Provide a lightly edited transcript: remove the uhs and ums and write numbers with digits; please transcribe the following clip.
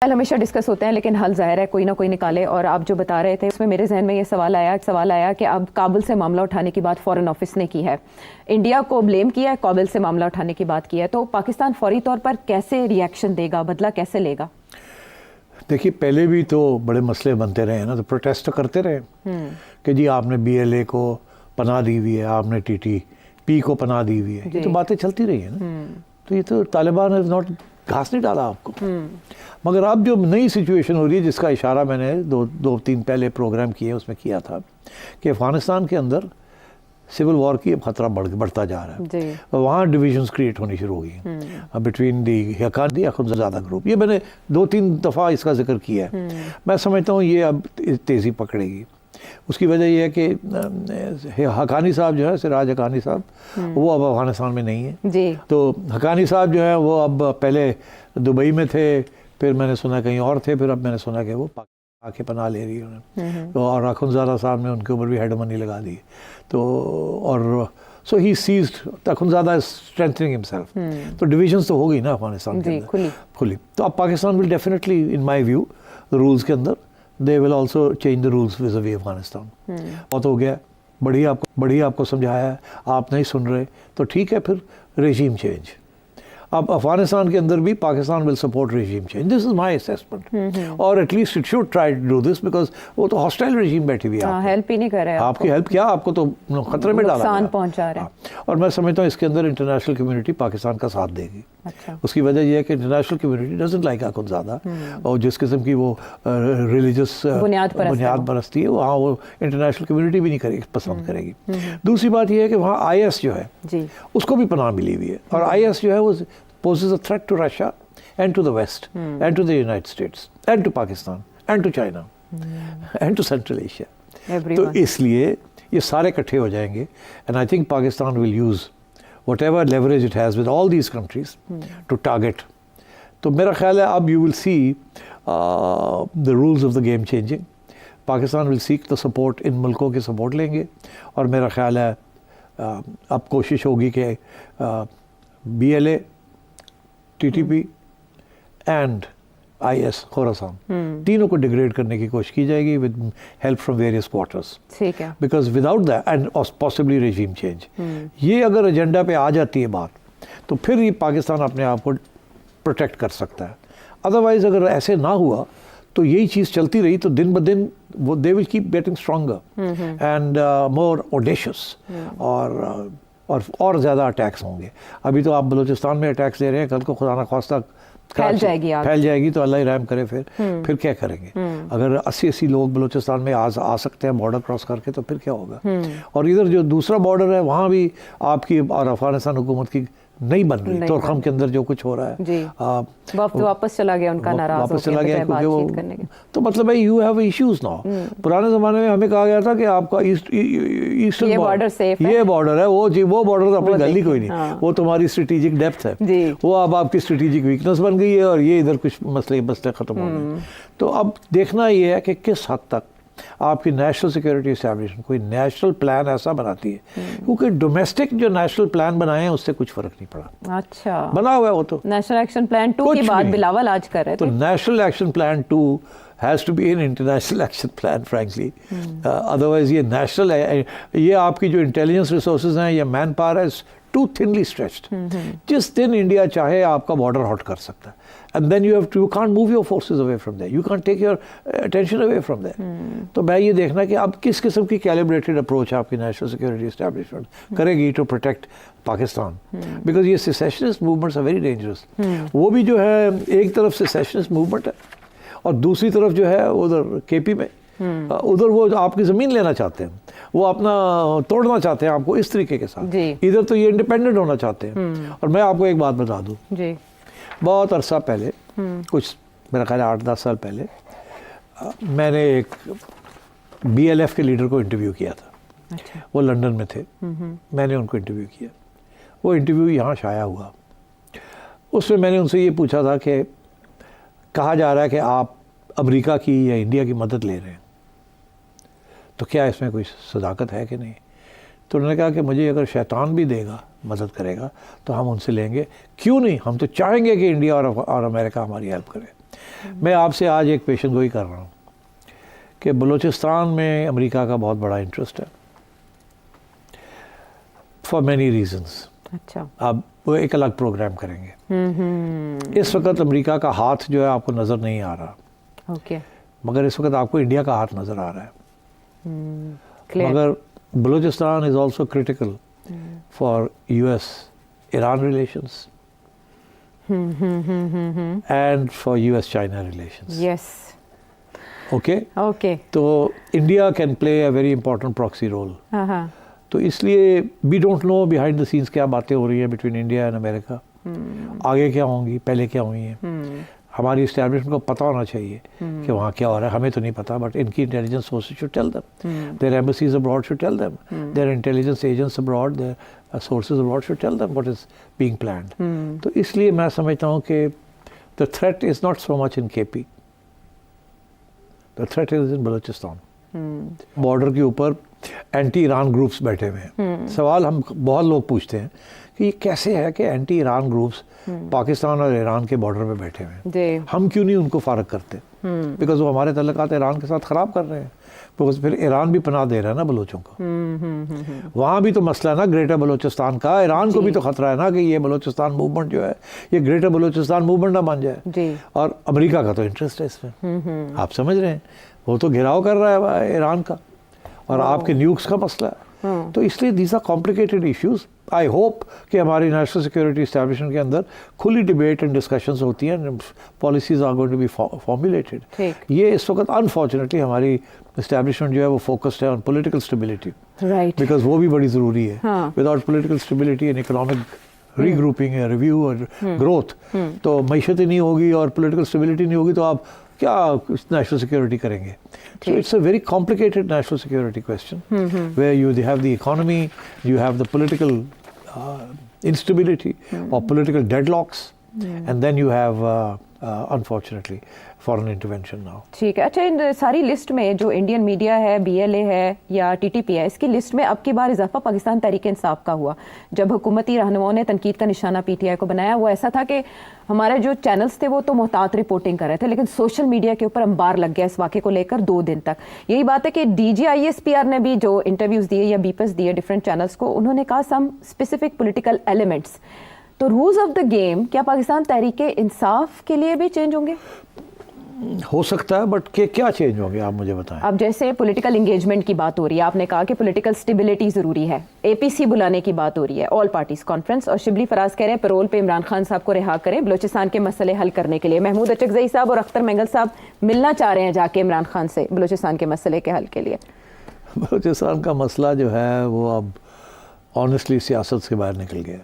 मसाइल हमेशा डिस्कस होते हैं, लेकिन हल ज़ाहिर है कोई ना कोई निकाले। और आप जो बता रहे थे उसमें मेरे जहन में ये सवाल आया कि अब काबुल से मामला उठाने की बात फॉरेन ऑफिस ने की है, इंडिया को ब्लेम किया है, काबुल से मामला उठाने की बात की है, तो पाकिस्तान फौरी तौर पर कैसे रिएक्शन देगा, बदला कैसे लेगा? देखिए, पहले भी तो बड़े मसले बनते रहे हैं ना, तो प्रोटेस्ट करते रहे कि जी आपने BLA को पनाह दी हुई है, आपने TTP को पनाह दी हुई है, ये तो बातें चलती रही है ना। तो ये तो तालिबान हैज़ नॉट घास नहीं डाला आपको। मगर अब जो नई सिचुएशन हो रही है, जिसका इशारा मैंने दो तीन पहले प्रोग्राम किए उसमें किया था कि अफ़गानिस्तान के अंदर सिविल वॉर की खतरा बढ़ता जा रहा है। वहाँ डिविजन्स क्रिएट होनी शुरू हो गई बिटवीन दी अखुंज़ादा ग्रुप। ये मैंने 2-3 दफ़ा इसका जिक्र किया है। मैं समझता हूँ ये अब तेज़ी पकड़ेगी। उसकी वजह यह है कि हक़ानी साहब जो है, सिराज हक़ानी साहब, वो अब अफ़गानिस्तान में नहीं है जी। तो हक़ानी साहब जो है वो अब पहले दुबई में थे, फिर मैंने सुना कहीं और थे, फिर अब मैंने सुना कि वो आके पनाह ले रही है उन्हें। तो और अखुंज़ादा साहब ने उनके ऊपर भी हेड मनी लगा दी। तो और so he seized, Akhundzada is strengthening himself. तो डिविजन्स तो हो गई ना अफगानिस्तान के अंदर खुली। तो अब Pakistan will definitely, in my view, rules के अंदर they will also change the rules विज़ away Afghanistan. बहुत हो गया, बढ़िया आपको समझाया है, आप नहीं सुन रहे, तो ठीक है, फिर रेजीम चेंज। अब अफगानिस्तान के अंदर भी Pakistan will support regime change, this is my assessment. और at least it should try to do this, because वो तो हॉस्टाइल रेजीम बैठी हुई है, हेल्प ही नहीं कर रहे हैं आपकी हेल्प क्या, आपको तो खतरे में डाला, नुकसान पहुंचा रहे हैं। और मैं समझता हूँ इसके अंदर इंटरनेशनल कम्युनिटी पाकिस्तान का साथ देगी। उसकी वजह यह है कि international community doesn't like Akhundzada, और जिस किस्म की वो रिलीजियस बुनियाद बरसती है, वहाँ वो इंटरनेशनल कम्युनिटी भी नहीं करेगी, पसंद करेगी। दूसरी बात यह है कि वहाँ IS जो है उसको भी पनाह मिली हुई है, और IS जो है वो poses a threat to Russia and to the West and to the United States and to Pakistan and to China and to Central Asia. तो इसलिए ये सारे इकट्ठे हो जाएंगे, and I think Pakistan will use whatever leverage it has with all these countries to target. तो मेरा ख्याल है अब you will see the rules of the game changing. Pakistan will seek the support, इन मुल्कों के सपोर्ट लेंगे, और मेरा ख्याल है अब कोशिश होगी कि BLA, TTP and IS Khorasan तीनों को डिग्रेड करने की कोशिश की जाएगी with help from various quarters. ठीक है, because without that and possibly regime change, ये अगर एजेंडा पे आ जाती है बात, तो फिर ये पाकिस्तान अपने आप को प्रोटेक्ट कर सकता है। अदरवाइज अगर ऐसे ना हुआ तो यही चीज़ चलती रही, तो दिन ब दिन वो they will keep getting stronger and more audacious, और ज़्यादा अटैक्स होंगे। अभी तो आप बलूचिस्तान में अटैक्स दे रहे हैं, कल को खुदा ना ख्वास्ता फैल जाएगी तो अल्लाह ही रहम करे, फिर क्या करेंगे? अगर 80 लोग बलूचिस्तान में आ सकते हैं बॉर्डर क्रॉस करके, तो फिर क्या होगा? और इधर जो दूसरा बॉर्डर है वहाँ भी आपकी और अफगानिस्तान हुकूमत की नहीं बन रही, तोरखम के अंदर जो कुछ हो रहा है, वक्त वापस चला गया, उनका नाराज वापस चला गया, क्योंकि वो तो मतलब है यू हैव इश्यूज नाउ। पुराने ज़माने में हमें कहा गया था कि आपका ईस्टर्न बॉर्डर सेफ है, ये बॉर्डर है, वो बॉर्डर तो अपनी गली कोई नहीं, वो तुम्हारी स्ट्रेटेजिक डेप्थ है, वो अब आपकी स्ट्रेटेजिक वीकनेस बन गई है, और ये इधर कुछ मसले खत्म हो गए। तो अब देखना ये है कि किस हद तक आपकी नेशनल सिक्योरिटी एस्टैब्लिशमेंट कोई नेशनल प्लान ऐसा बनाती है, क्योंकि डोमेस्टिक जो नेशनल प्लान बनाए हैं उससे कुछ फर्क नहीं पड़ा। अच्छा, बना हुआ है वो तो। नेशनल एक्शन प्लान 2 की बात बिलावल आज कर रहे थे, तो national action plan 2 has to be an international action plan frankly, otherwise ये नेशनल है, ये आपकी जो इंटेलिजेंस रिसोर्सेज हैं या मैन पावर है टू थिनली स्ट्रेच्ड। जिस दिन इंडिया चाहे आपका बॉर्डर हॉट कर सकता है, and then you can't move your forces away from there, you can't take your attention away from there. तो मैं ये देखना कि अब किस किस्म की कैलिब्रेटेड अप्रोच आपकी नेशनल सिक्योरिटी एस्टैब्लिशमेंट करेगी टू प्रोटेक्ट पाकिस्तान, बिकॉज ये secessionist movements are very dangerous. वो भी जो है एक तरफ सेसेशनिस्ट मूवमेंट है, और दूसरी तरफ जो है उधर KP में उधर वो आपकी ज़मीन लेना चाहते हैं, वो अपना तोड़ना चाहते हैं आपको इस तरीके के साथ। इधर तो ये इंडिपेंडेंट होना चाहते हैं। और मैं आपको एक बात बता दूँ, बहुत अरसा पहले, कुछ मेरा ख्याल 8-10 साल पहले, मैंने एक BLF के लीडर को इंटरव्यू किया था। अच्छा। वो लंदन में थे, मैंने उनको इंटरव्यू किया, वो इंटरव्यू यहाँ शाया हुआ। उसमें मैंने उनसे ये पूछा था कि कहा जा रहा है कि आप अमेरिका की या इंडिया की मदद ले रहे हैं, तो क्या इसमें कोई सदाकत है कि नहीं? तो उन्होंने कहा कि मुझे अगर शैतान भी देगा, मदद करेगा, तो हम उनसे लेंगे, क्यों नहीं, हम तो चाहेंगे कि इंडिया और अमेरिका हमारी हेल्प करे। मैं आपसे आज एक पेशन गोई कर रहा हूँ कि बलूचिस्तान में अमेरिका का बहुत बड़ा इंटरेस्ट है फॉर मैनी रीजंस। अच्छा। अब वो एक अलग प्रोग्राम करेंगे। इस वक्त अमेरिका का हाथ जो है आपको नज़र नहीं आ रहा। ओके। मगर इस वक्त आपको इंडिया का हाथ नज़र आ रहा है। क्लियर। मगर Balochistan is also critical for US Iran relations and for US China relations. Yes. Okay? Okay. तो India can play a very important proxy role. हाँ हाँ। तो इसलिए we don't know behind the scenes क्या बातें हो रही हैं बिटवीन इंडिया एंड अमेरिका। आगे क्या होंगी, पहले क्या हुई हैं। हमारी इस्टेब्लिशमेंट को पता होना चाहिए कि वहाँ क्या हो रहा है। हमें तो नहीं पता, बट इनकी intelligence sources should tell them, their embassies abroad should tell them, their intelligence agents abroad, their sources abroad should tell them what is being planned. तो इसलिए मैं समझता हूँ कि the threat is not so much in KP, the threat is in Balochistan. Border के ऊपर anti Iran groups बैठे हुए हैं। सवाल हम बहुत लोग पूछते हैं कि ये कैसे है कि एंटी ईरान ग्रुप्स पाकिस्तान और ईरान के बॉर्डर पे बैठे हुए हैं, हम क्यों नहीं उनको फारग करते? बिकॉज वो हमारे तल्लुकात ईरान के साथ ख़राब कर रहे हैं। बिकॉज फिर ईरान भी पनाह दे रहा है ना बलोचों को। वहाँ भी तो मसला है ना ग्रेटर बलोचिस्तान का। ईरान को भी तो खतरा है ना कि ये बलोचिस्तान मूवमेंट जो है ये ग्रेटर बलोचिस्तान मूवमेंट ना बन जाए। और अमेरिका का तो इंटरेस्ट है इसमें, आप समझ रहे हैं। वो तो घेराव कर रहा है ईरान का, और आपके न्यूक्स का मसला है। तो इसलिए these are complicated issues. I hope कि हमारी नेशनल सिक्योरिटी एस्टैब्लिशमेंट के अंदर खुली डिबेट एंड डिस्कशंस होती हैं, policies are going to be formulated. ये इस वक्त अनफॉर्चुनेटली हमारी एस्टैब्लिशमेंट जो है वो फोकस्ड है on political stability, right, because वो भी बड़ी ज़रूरी है। Without political stability and economic regrouping, review और ग्रोथ, तो मैशत ही नहीं होगी और पॉलिटिकल स्टेबिलिटी नहीं होगी तो आप क्या नेशनल सिक्योरिटी करेंगे? So it's a very complicated national security question, where you have the economy, you have the political instability or political deadlocks, and then you have, unfortunately, foreign intervention now. ठीक है। अच्छा, इन सारी list में जो Indian media है, BLA है या TTP है, इसकी लिस्ट में अब की बार इजाफा पाकिस्तान तहरीक इंसाफ का हुआ। जब हुकूमती रहनुमाओं ने तनकीद का निशाना PTI को बनाया, वो ऐसा था कि हमारे जो चैनल्स थे वो तो मोहतात रिपोर्टिंग कर रहे थे, लेकिन सोशल मीडिया के ऊपर अंबार लग गया इस वाक़े को लेकर 2 दिन तक। यही बात है कि DG ISPR ने भी जो इंटरव्यूज़ दिए या बीपस दिए डिफरेंट चैनल्स को, उन्होंने कहा सम स्पेसिफिक पोलिटिकल एलिमेंट्स। तो रूल्स ऑफ द गेम क्या पाकिस्तान तहरीक इंसाफ के लिए भी चेंज होंगे? हो सकता है, बट क्या चेंज होंगे आप मुझे बताएं। अब जैसे पॉलिटिकल एंगेजमेंट की बात हो रही है, आपने कहा कि पॉलिटिकल स्टेबिलिटी ज़रूरी है, APC बुलाने की बात हो रही है, ऑल पार्टीज कॉन्फ्रेंस, और शिबली फराज कह रहे हैं पैरोल पे इमरान खान साहब को रिहा करें बलूचिस्तान के मसले हल करने के लिए। महमूद अचकजई साहब और अख्तर मेंगल साहब मिलना चाह रहे हैं जाके इमरान खान से बलूचिस्तान के मसले के हल के लिए। बलूचिस्तान का मसला जो है वो अब ऑनेस्टली सियासत से बाहर निकल गया।